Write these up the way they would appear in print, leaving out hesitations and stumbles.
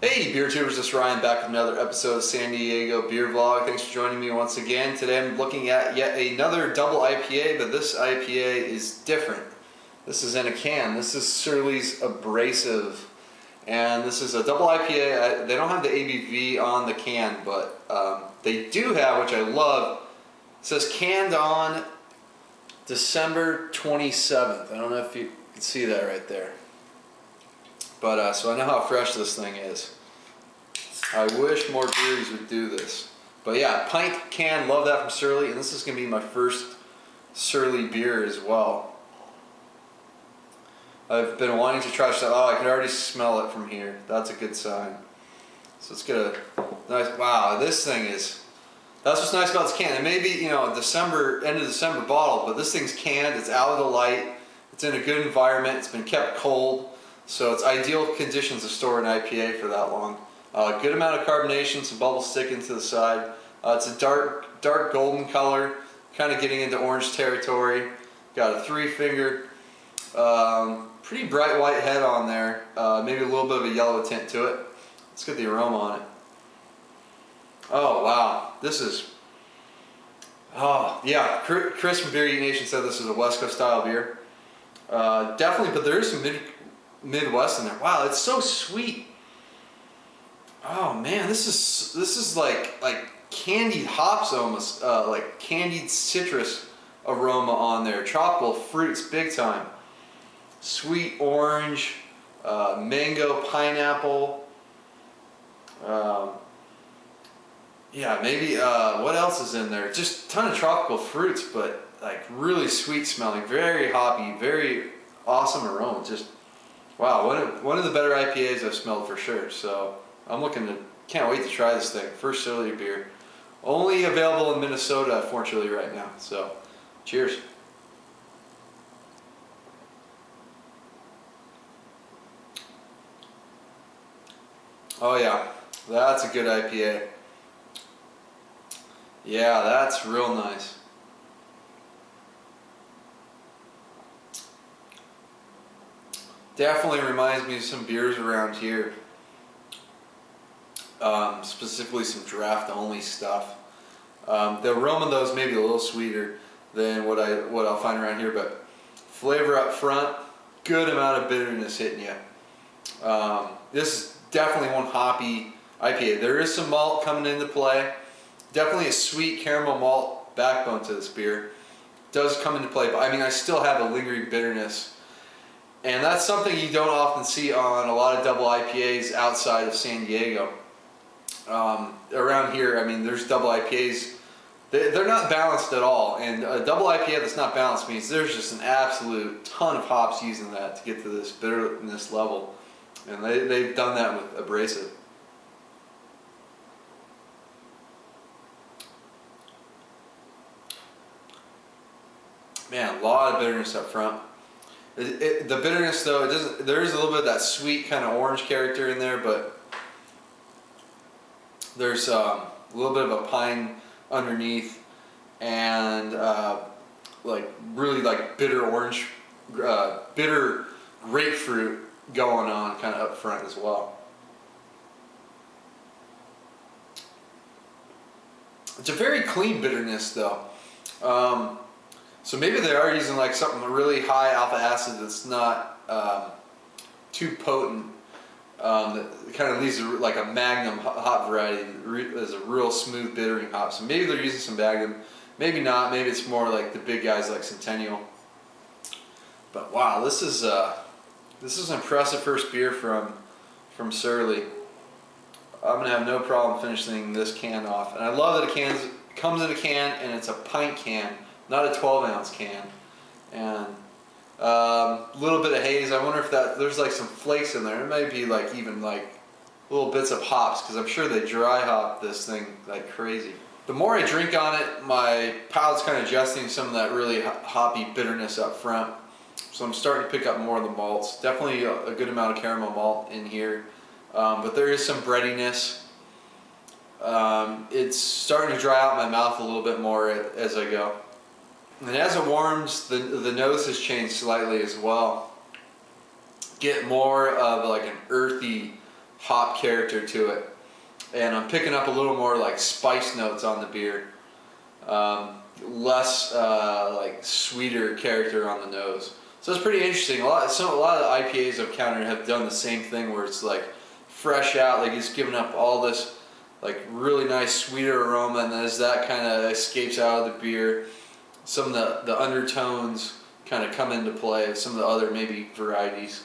Hey beer tubers, this is Ryan back with another episode of San Diego Beer Vlog. Thanks for joining me once again. Today I'm looking at yet another double IPA, but this IPA is different. This is in a can. This is Surly's Abrasive, and this is a double IPA. They don't have the ABV on the can, but they do have, which I love. It says canned on December 27th. I don't know if you can see that right there. But so I know how fresh this thing is. I wish more breweries would do this. But yeah, pint can, love that from Surly, and this is going to be my first Surly beer as well. I've been wanting to try stuff. Oh, I can already smell it from here. That's a good sign. So let's get a nice, wow, this thing is, that's what's nice about this can. It may be, you know, December, end of December bottle, but this thing's canned, it's out of the light, it's in a good environment, it's been kept cold. So it's ideal conditions to store an IPA for that long. Good amount of carbonation, some bubbles sticking to the side. It's a dark golden color, kind of getting into orange territory. Got a 3-finger, pretty bright white head on there. Maybe a little bit of a yellow tint to it. Let's get the aroma on it. Oh wow, this is, oh yeah, Chris from Beer Eat Nation said this is a West Coast style beer. Definitely, but there is some Midwest in there. Wow, it's so sweet. Oh man, this is like candied hops almost, like candied citrus aroma on there. Tropical fruits, big time. Sweet orange, mango, pineapple. Yeah, maybe what else is in there? Just a ton of tropical fruits, but like really sweet smelling, very hoppy, very awesome aroma. Just wow, one of the better IPAs I've smelled for sure. So I'm can't wait to try this thing. First Surly beer. Only available in Minnesota, unfortunately, right now. So, cheers. Oh yeah, that's a good IPA. Yeah, that's real nice. Definitely reminds me of some beers around here. Specifically some draft only stuff. The aroma of those may be a little sweeter than what I'll find around here, but flavor up front, good amount of bitterness hitting you. This is definitely one hoppy IPA. There is some malt coming into play. Definitely a sweet caramel malt backbone to this beer. Does come into play, but I mean I still have a lingering bitterness. And that's something you don't often see on a lot of double IPAs outside of San Diego. Around here, I mean, there's double IPAs. They're not balanced at all. And a double IPA that's not balanced means there's just an absolute ton of hops using that to get to this bitterness level. And they've done that with Abrasive. Man, a lot of bitterness up front. The bitterness though, there is a little bit of that sweet kind of orange character in there, but there's a little bit of a pine underneath, and like really like bitter orange, bitter grapefruit going on kind of up front as well. It's a very clean bitterness though. So maybe they are using like something really high alpha acid that's not too potent. That kind of leaves like a Magnum hop variety as a real smooth bittering hop. So maybe they're using some Magnum, maybe not. Maybe it's more like the big guys like Centennial. But wow, this is an impressive first beer from Surly. I'm gonna have no problem finishing this can off, and I love that it comes in a can and it's a pint can, not a 12-ounce can. And little bit of haze. I wonder if there's like some flakes in there. It might be like even like little bits of hops, because I'm sure they dry hop this thing like crazy. The more I drink on it, my palate's kind of adjusting some of that really hoppy bitterness up front. So I'm starting to pick up more of the malts. Definitely a good amount of caramel malt in here, but there is some breadiness. It's starting to dry out my mouth a little bit more as I go. And as it warms, the nose has changed slightly as well. Get more of like an earthy hop character to it, and I'm picking up a little more like spice notes on the beer, less like sweeter character on the nose. So it's pretty interesting. A lot of the IPAs I've countered have done the same thing, where it's like fresh out, like it's giving up all this like really nice sweeter aroma, and as that kind of escapes out of the beer, some of the undertones kind of come into play. Some of the other maybe varieties,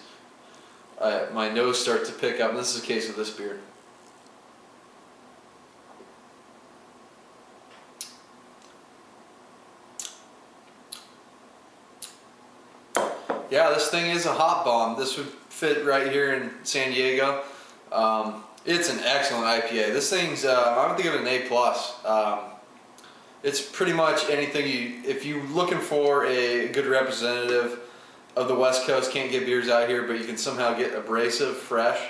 my nose starts to pick up, and this is the case with this beer. Yeah, this thing is a hop bomb. This would fit right here in San Diego. It's an excellent IPA. This thing's, I would give it an A+. It's pretty much anything if you're looking for a good representative of the West Coast, can't get beers out here, but you can somehow get Abrasive fresh.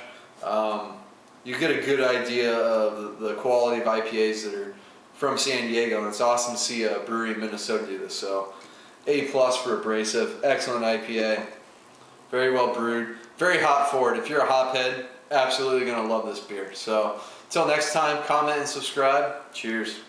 You get a good idea of the quality of IPAs that are from San Diego, and it's awesome to see a brewery in Minnesota do this. So A+ for Abrasive, excellent IPA, very well brewed, very hop forward. If you're a hophead, absolutely gonna love this beer. So until next time, comment and subscribe. Cheers.